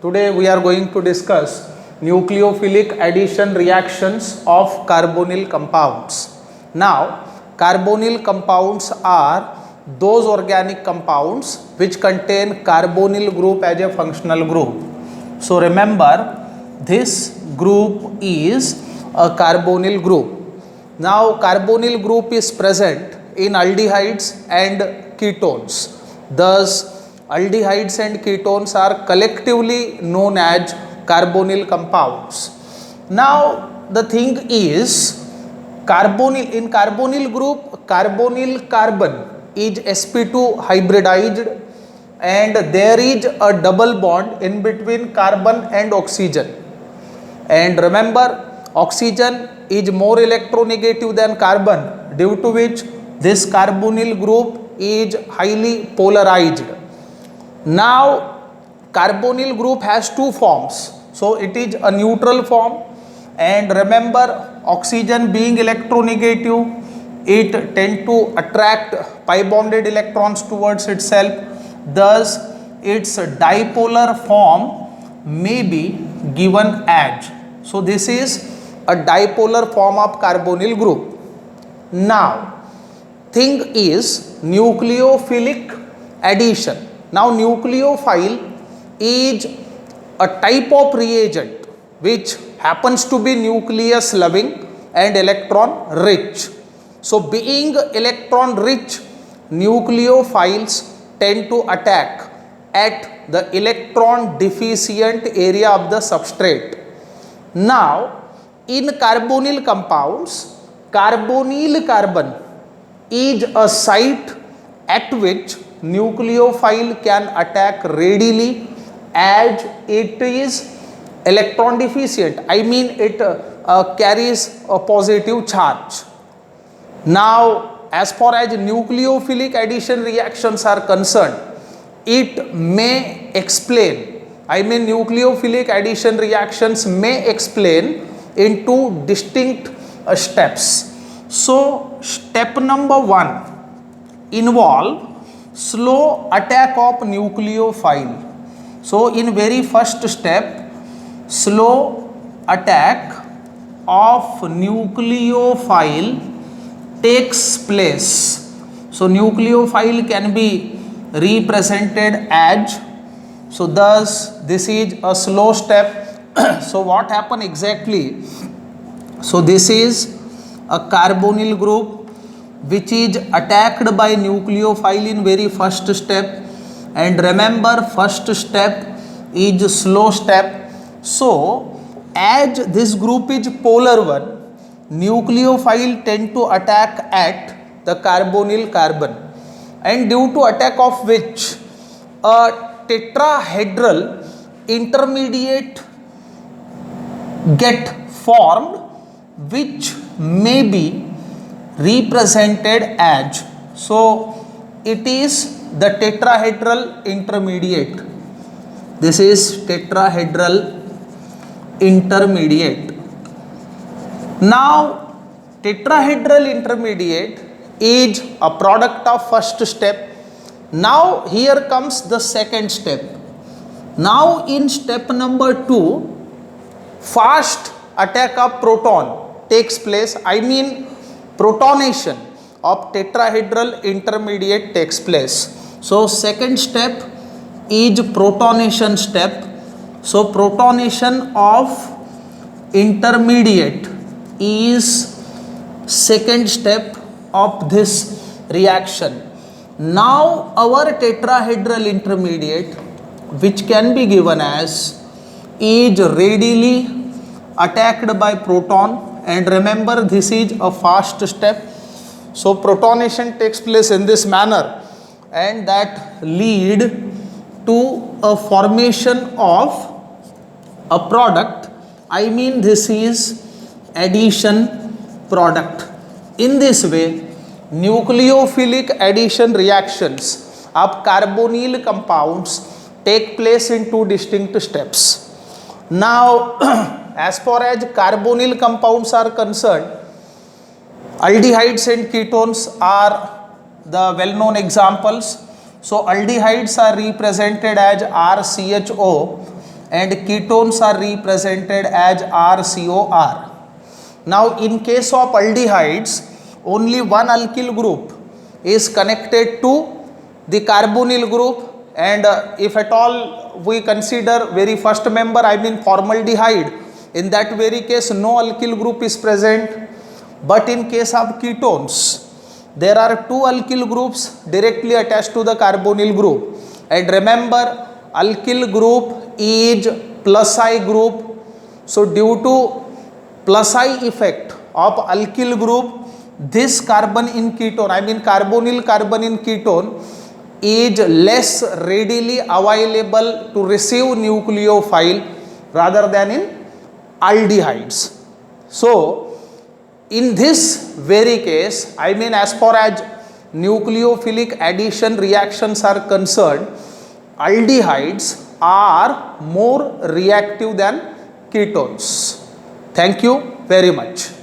Today we are going to discuss nucleophilic addition reactions of carbonyl compounds. Now, carbonyl compounds are those organic compounds which contain carbonyl group as a functional group. So remember, this group is a carbonyl group. Now, carbonyl group is present in aldehydes and ketones. Thus, aldehydes and ketones are collectively known as carbonyl compounds. Now, the thing is, in carbonyl group, carbonyl carbon is sp2 hybridized and there is a double bond in between carbon and oxygen. And remember, oxygen is more electronegative than carbon, due to which this carbonyl group is highly polarized. Now, carbonyl group has two forms. So, it is a neutral form, and remember, oxygen being electronegative, it tends to attract pi bonded electrons towards itself. Thus, its dipolar form may be given as. So, this is a dipolar form of carbonyl group. Now, thing is nucleophilic addition. Now, nucleophile is a type of reagent which happens to be nucleus loving and electron rich. So, being electron rich, nucleophiles tend to attack at the electron deficient area of the substrate. Now, in carbonyl compounds, carbonyl carbon is a site at which nucleophile can attack readily as it is electron deficient. I mean, it carries a positive charge. Now, as far as nucleophilic addition reactions are concerned, it may explain, nucleophilic addition reactions may explain in two distinct steps. So, step number 1 involve slow attack of nucleophile. So, in very first step, slow attack of nucleophile takes place. So, nucleophile can be represented as, so thus this is a slow step. So, what happened exactly? So, this is a carbonyl group which is attacked by nucleophile in very first step, and remember, first step is slow step. So, as this group is polar one, nucleophile tend to attack at the carbonyl carbon, and due to attack of which a tetrahedral intermediate get formed, which may be represented as, so it is the tetrahedral intermediate. This is tetrahedral intermediate. Now, tetrahedral intermediate is a product of first step. Now, here comes the second step. Now, in step number 2, fast attack of proton takes place. Protonation of tetrahedral intermediate takes place. So, second step is protonation step. So, protonation of intermediate is second step of this reaction. Now, our tetrahedral intermediate, which can be given as, is readily attacked by proton, and remember, this is a fast step. So, protonation takes place in this manner, and that lead to a formation of a product. This is addition product. In this way, nucleophilic addition reactions of carbonyl compounds take place in two distinct steps. Now, as far as carbonyl compounds are concerned, aldehydes and ketones are the well-known examples. So, aldehydes are represented as RCHO and ketones are represented as RCOR. Now in case of aldehydes, only one alkyl group is connected to the carbonyl group, and if at all we consider very first member, I mean formaldehyde, in that very case no alkyl group is present. But in case of ketones, there are two alkyl groups directly attached to the carbonyl group, and remember alkyl group is plus I group. So due to plus I effect of alkyl group, this carbon in ketone, I mean carbonyl carbon in ketone, is less readily available to receive nucleophile rather than in aldehydes. So in this very case, I mean as far as nucleophilic addition reactions are concerned, aldehydes are more reactive than ketones. Thank you very much.